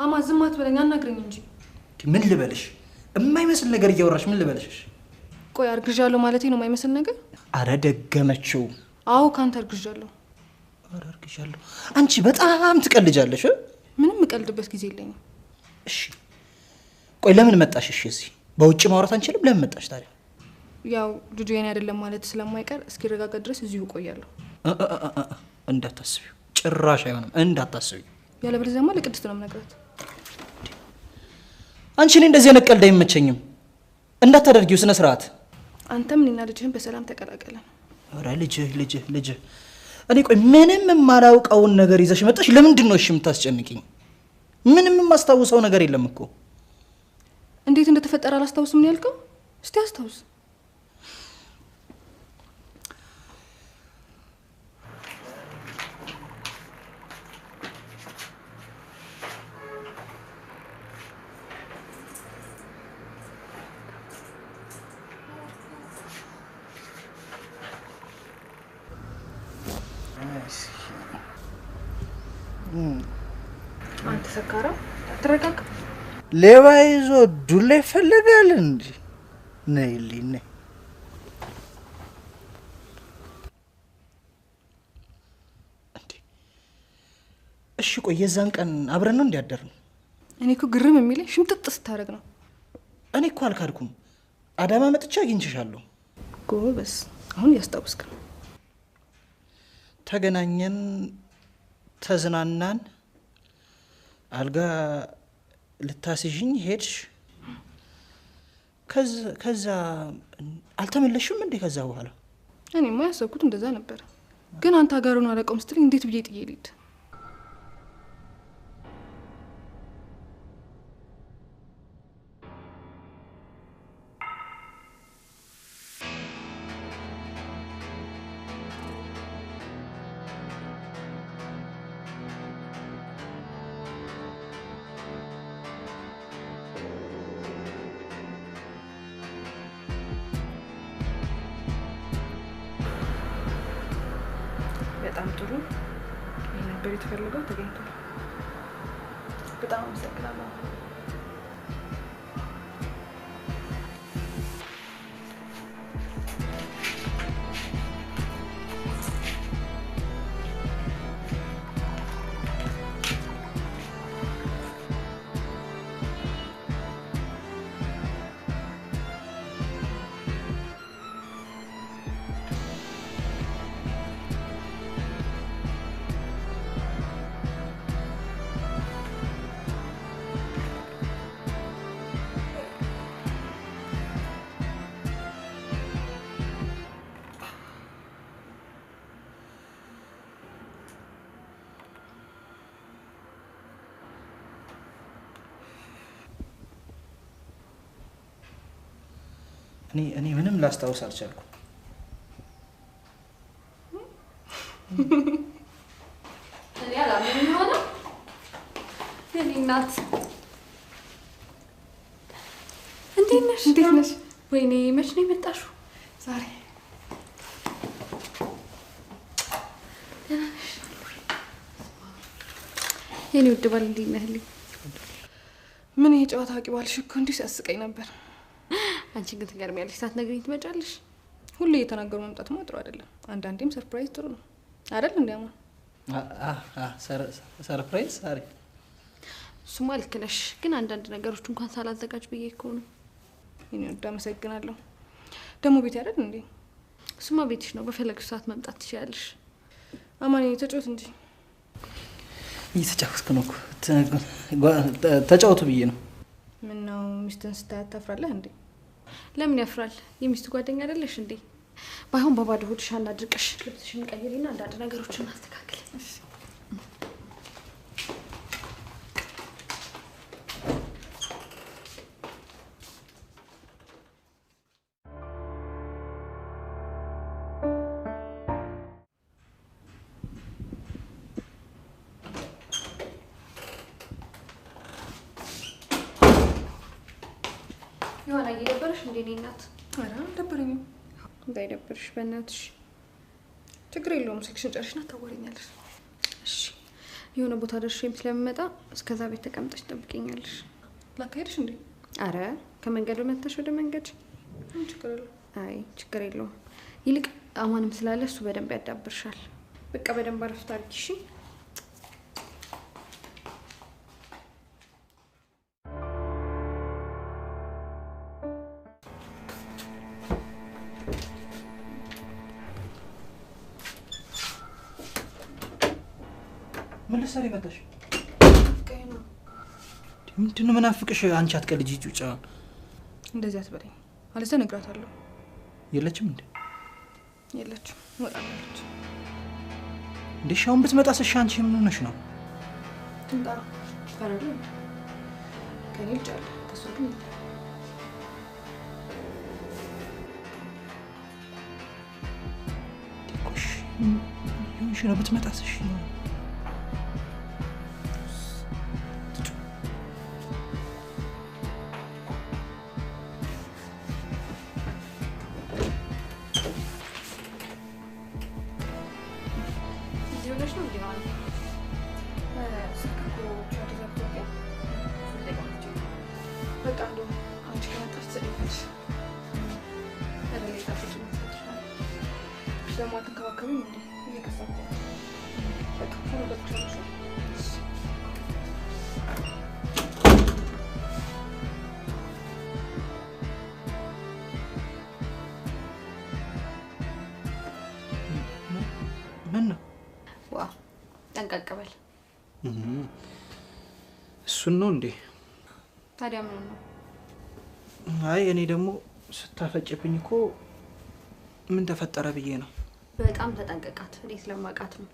አማ ዝም አትበለኝ አናግረኝ እንጂ ምን ልበልሽ የማይመስል ነገር እያወራሽ ምን ልበልሽ ቆይ አርግዣለሁ ማለቴ ነው የማይመስል ነገር አረ ደገመችው አዎ ካንተ አርግዣለሁ አረ አርግዣለሁ አንቺ በጣም ትቀልጃለሽ ምንም እቀልድበት ጊዜ የለኝም እሺ ቆይ ለምን መጣሽ እሺ እዚህ በውጭ ማውራት አንችልም ለምን መጣሽ ታዲያ ያው ልጁ የኔ አይደለም ማለት ስለማይቀር እስኪረጋጋ ድረስ እዚሁ ቆያለሁ እንዳታስቢው ጭራሽ አይሆንም እንዳታስቢው ያለበለዚያማ ለቅድስት ነው የምነግራት አንቺ እኔ እንደዚህ ነቀልዳ አይመቸኝም እንዳታደርጊው ስነ ስርዓት አንተም እኔና ልጅህን በሰላም ተቀላቀለን አረ ልጅ እኔ ቆይ ምንም የማላውቀውን ነገር ይዘሽ መጣሽ ለምንድን ነው እሺ የምታስጨንቂኝ ምንም የማስታውሰው ነገር የለም እኮ እንዴት እንደተፈጠረ አላስታውስም ነው ያልከው እስቲ አስታውስ አንተ ሰካራ ተረጋጋ ሌባ ይዞ ዱላ ይፈልጋል እንዴ ነይልኝ እሺ ቆይ የዛን ቀን አብረን ነው እንዲያደርነው እኔ እኮ ግርም የሚለኝ ሽምጥጥ ስታረግ ነው እኔ እኮ አልካድኩም አዳማ መጥቻ አግኝቼሻለሁ ጎበስ አሁን ያስታውስክ ነው ተገናኘን ተዝናናን አልጋ ልታስይኝ ሄድሽ ከዛ አልተመለሽም እንዴ ከዛ በኋላ እኔማ ያሰብኩት እንደዛ ነበር ግን አንተ አጋሩን አላውቀውም ስትል እንዴት ብዬ ጥዬ ልሂድ በጣም ጥሩ የነበር የተፈለገው ተገኝቷል በጣም አመሰግናለሁ እኔ ምንም ላስታውስ አልቻልኩም እኔ አላምንም ሆነ የኔ እናት እንዴት ነሽ ወይኔ መች ነው የመጣሽው ዛሬ የኔ ውድ ባል እንዴት ነህልኝ ምን ይሄ ጨዋታ አቂባልሽ እኮ እንዲህ ሲያስቀኝ ነበር አንቺ ግን ትገርሚያለሽ ሳትነግሪኝ ትመጫለሽ ሁሌ እየተናገሩ መምጣት ጥሩ አይደለም አንዳንዴም ሰርፕራይዝ ጥሩ ነው አይደል እንዴማ ሰርፕራይዝ አሪ እሱማ ልክ ነሽ ግን አንዳንድ ነገሮች እንኳን ሳላዘጋጅ ብዬ እኮ ነው እኔ ወዳ አመሰግናለሁ ደግሞ ቤት አይደል እንዴ እሱማ ቤትሽ ነው በፈለግሽ ሰዓት መምጣት ትችያለሽ አማኔ ተጫወት እንጂ እየተጫወትኩ ነው ተጫወቱ ብዬ ነው ምን ነው ሚስትን ስታያት ታፍራለህ እንዴ ለምን ያፍራል የሚስት ጓደኛ አይደለሽ እንዴ ባይሆን በባዶ ሆድሽ አናድርቅሽ ልብስሽን ቀይሪና አንዳንድ ነገሮችን አስተካክል እሺ የሆነ እየደበረሽ እንዴ እኔ እናት ኧረ አልደበረኝም እንዳይደብርሽ በእናትሽ ችግር የለውም ስልክሽን ጨርሽና ታወሪኛለሽ እሺ የሆነ ቦታ ደርሼም ስለምመጣ እስከዛ ቤት ተቀምጠሽ ትጠብቂኛለሽ። ላካሄድሽ እንዴ? አረ ከመንገዱ መተሽ ወደ መንገድ። ችግር የለውም። አይ ችግር የለውም። ይልቅ አማንም ስላለ እሱ በደንብ ያዳብርሻል። በቃ በደንብ አረፍት አድርጊ እሺ። ምን ልትሰሪ መጣሽ? ቀይና ምንድነው መናፍቅሽ? አንቺ አትቀልጂ ጩጫ። እንደዚህ አትበለኝ። አለዛ ነግራታለሁ። የለችም እንዴ? የለችም። ወጣለች። እንዴ ሻውን ብትመጣስ? እሺ አንቺ ምን ሆነሽ ነው? ትንጣ ፈረዱ ከኔ ልጅ አለ ከሱ ግን ዲኮሽ ይሁንሽ ነው ብትመጣስ? እሺ ጠንቀቅበል። እሱን ነው እንዴ? ታዲያ ምን ነው? አይ እኔ ደግሞ ስታፈጭብኝ እኮ ምን ተፈጠረ ብዬ ነው። በጣም ተጠንቀቃት። እኔ ስለማውቃት ነው።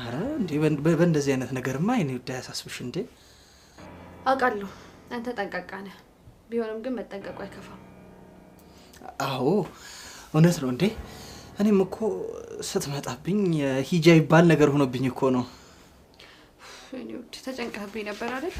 አረ እንዴ በእንደዚህ አይነት ነገርማ እኔ እንዳያሳስብሽ እንዴ። አውቃለሁ አንተ ጠንቀቃ ነህ። ቢሆንም ግን መጠንቀቁ አይከፋም። አዎ እውነት ነው እንዴ። እኔም እኮ ስትመጣብኝ ሂጃ ይባል ነገር ሆኖብኝ እኮ ነው። እኔ ተጨንቀህብኝ ነበር አይደል?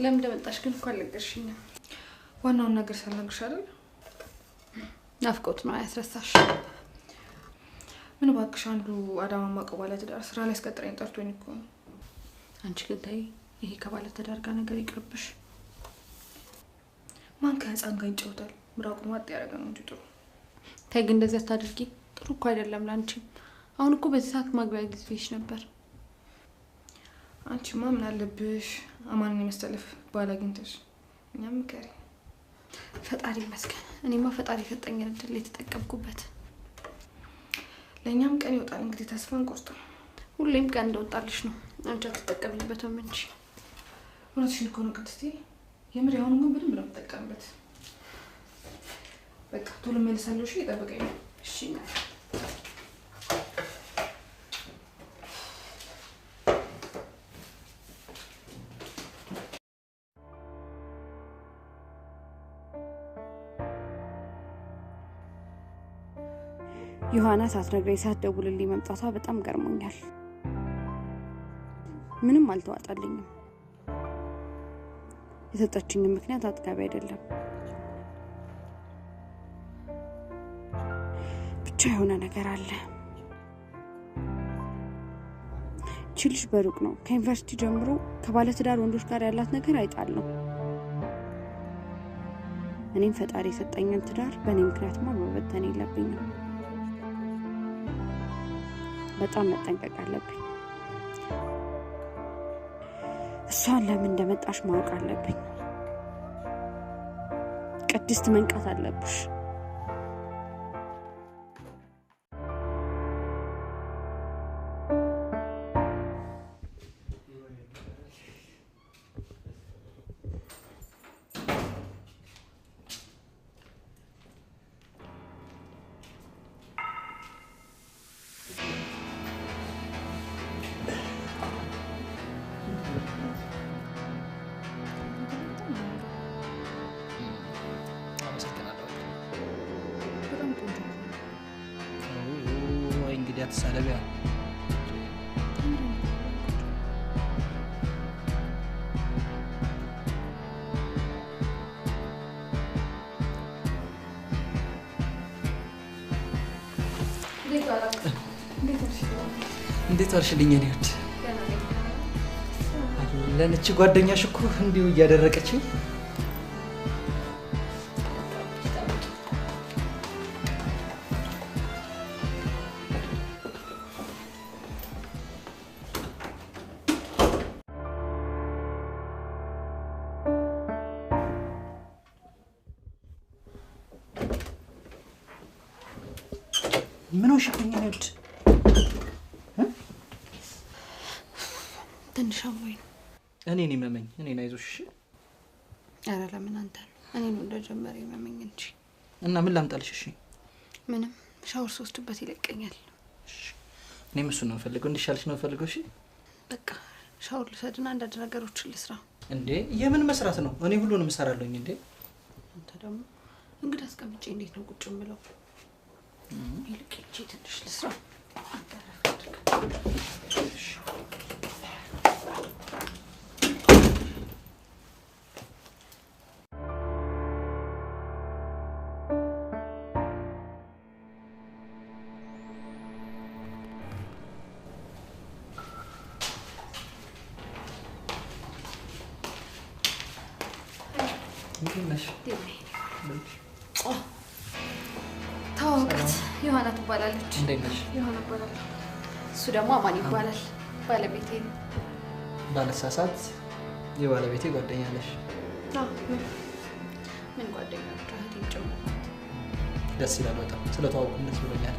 ለምን እንደመጣሽ ግን እኮ አልነገርሽኝም። ዋናውን ነገር ሳልነግርሽ አይደል? ናፍቆት ነው ያስረሳሽ። ምን ባክሽ አንዱ አዳማ ማቀባለ ትዳር ስራ ላይ አስቀጥረኝ ጠርቶኝ እኮ ነው። አንቺ ግን ተይ፣ ይሄ ከባለ ትዳር ጋር ነገር ይቅርብሽ። ማን ከህፃን ጋር ይጫወታል? ምራቁን ዋጥ ያደረገ ነው እንጂ ጥሩ። ተይ ግን እንደዚህ አታድርጊ። ጥሩ እኮ አይደለም ላንቺ። አሁን እኮ በዚህ ሰዓት ማግቢያ ጊዜሽ ነበር። አንቺማ ምን አለብሽ አማንን የመስተለፍ ባል አግኝተሽ እኛም ምከሪ። ፈጣሪ ይመስገን። እኔማ ፈጣሪ የሰጠኝን እድል የተጠቀምኩበት። ለእኛም ቀን ይወጣል እንግዲህ ተስፋ እንቆርጥም። ሁሌም ቀን እንደወጣልሽ ነው። አንቺ አትጠቀሚበትም እንጂ። እውነትሽን እኮ ነው ቅድስቴ። የምር ያሁኑን ግን በደንብ ነው የምጠቀምበት። በቃ ቶሎ እመልሳለሁ። እሺ እየጠበቀኝ ነው። እሺ ዮሐና ሳትነግረኝ ሳትደውልልኝ መምጣቷ በጣም ገርሞኛል። ምንም አልተዋጣልኝም። የሰጠችኝ ምክንያት አጥጋቢ አይደለም። ብቻ የሆነ ነገር አለ። ችልሽ በሩቅ ነው። ከዩኒቨርሲቲ ጀምሮ ከባለ ትዳር ወንዶች ጋር ያላት ነገር አይጣል ነው። እኔም ፈጣሪ የሰጠኝን ትዳር በእኔ ምክንያትማ መበተን የለብኝም። በጣም መጠንቀቅ አለብኝ። እሷን ለምን እንደመጣሽ ማወቅ አለብኝ። ቅድስት መንቃት አለብሽ። እንዳትሳደቢያ። እንዴት ዋልሽልኝ? እኔ ወድ ለነች ጓደኛሽ እኮ እንዲሁ እያደረቀችኝ ምን ሆንሽብኝ? እኔ ወድ ትንሽ አሞኝ ነው። እኔን ይመመኝ። እኔን አይዞሽ። ኧረ ለምን አንተ እኔን እንደጀመረ ይመመኝ እንጂ። እና ምን ላምጣልሽ? እሺ ምንም ሻወር ስወስድበት ይለቀኛል። እኔም እሱን ነው የምፈልገው። እንዲሻልሽ ነው የምፈልገው። እሺ በቃ ሻወር ልውሰድና አንዳንድ ነገሮችን ልስራ። እንዴ የምን መስራት ነው? እኔ ሁሉንም እሰራለሁኝ። እንዴ አንተ ደግሞ እንግዲህ አስቀምጬ እንዴት ነው ቁጭ የምለው? ይልቅ እንጂ ትንሽ ልስራ። አንተ ረፍድክ። ታውቃት ዮሐና ትባላለች። እንዴት ነሽ? ዮሐና እባላለሁ። እሱ ደግሞ አማን ይባላል። ባለቤቴ ነው። ባለሳሳት የባለቤቴ ጓደኛ ነሽ? ምን ጓደኛ ብቻ እህቴን ጨምሮ። ደስ ይላል በጣም ስለተዋወቅን ደስ ብሎኛል።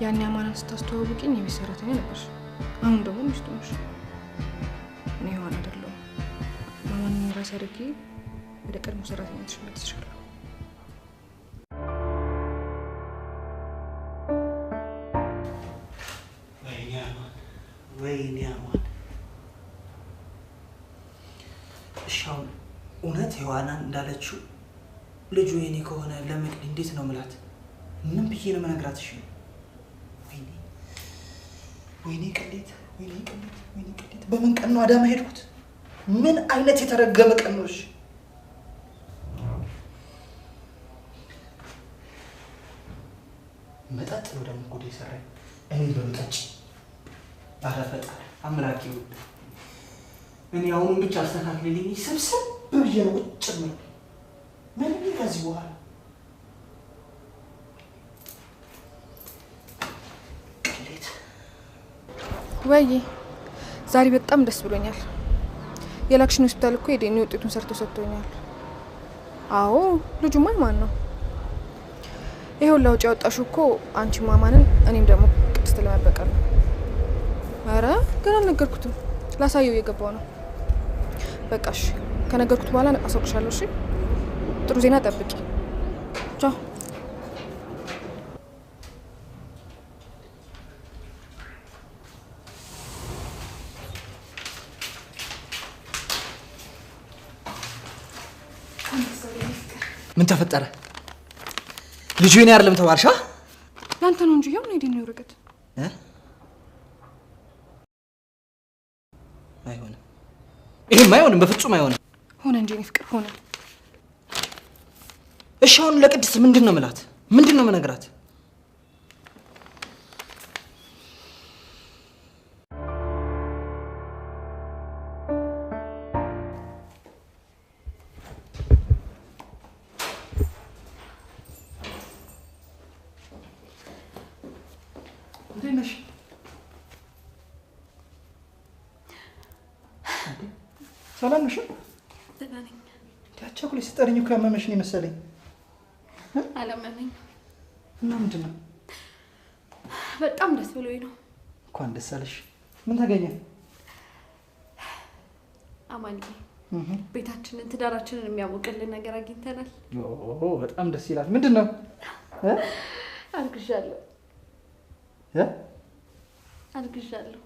ያኔ አማንን ስታስተዋውቂኝ የቤት ሰራተኛ ነበርሽ። አሁን ደግሞ ሚስቱ ነሽ። እኔ ዮሐና አይደለሁም። ማማንን ራስ አድርጌ ወደ ቀድሞ ሰራተኛሽ መልስሻለሁ። ወይኔ አማን። እሺ አሁን እውነት ዮሐናን እንዳለችው ልጁ የኔ ከሆነ ለመቅዲ እንዴት ነው ምላት? ምን ብዬ ነው መነግራት? እሺ ወይኔ ቅሌት፣ ወይኔ ቅሌት፣ ወይኔ ቅሌት። በምን ቀን ነው አዳማ ሄድኩት? ምን አይነት የተረገመ ቀን ነው? እሺ መጠጥ ነው ደግሞ ጉዴ ሰራኝ። እኔ በመጠጭ አረፈጣ አምላኬ ወይ እኔ አሁን ብቻ አስተካክልልኝ። ሰብሰብ ብዬ ነው ቁጭ ነው። ምን ከዚህ በኋላ ቅሌት። ወይ ዛሬ በጣም ደስ ብሎኛል። የላክሽን ሆስፒታል እኮ የዲኤንኤ ውጤቱን ሰርቶ ሰጥቶኛል። አዎ ልጁማ ማን ነው? ይሄው ለውጭ ያወጣሽው እኮ አንቺ ማማንን እኔም ደግሞ ቅድስት ለመበቀል ነው። አረ ገና አልነገርኩትም። ላሳየው እየገባው ነው። በቃሽ ከነገርኩት በኋላ አሳውቅሻለሁ። እሺ ጥሩ ዜና ጠብቂ። ቻው። ምን ተፈጠረ? ልጁ የኔ አይደለም ተባልሻ? ያንተ ነው እንጂ ያው ነው የዲኤንኤ ወረቀት። አይሆንም። ይሄም አይሆንም፣ በፍጹም አይሆንም። ሆነ እንጂ እኔ ፍቅር ሆነ። እሺ አሁን ለቅድስት ምንድን ነው የምላት? ምንድን ነው የምነግራት? እንዴት ነሽ? ሰላም ነሽ? ደህና ነኝ። ቻኩሌት ስጠሪኝ እኮ ያመመሽ ነው መሰለኝ። አላመመኝ። እና ምንድን ነው? በጣም ደስ ብሎኝ ነው። እንኳን ደስ አለሽ። ምን ተገኘ? አማንዬ ቤታችንን ትዳራችንን የሚያሞቅልን ነገር አግኝተናል። በጣም ደስ ይላል። ምንድን ነው? አርግዣለሁ። እ አርግዣለሁ።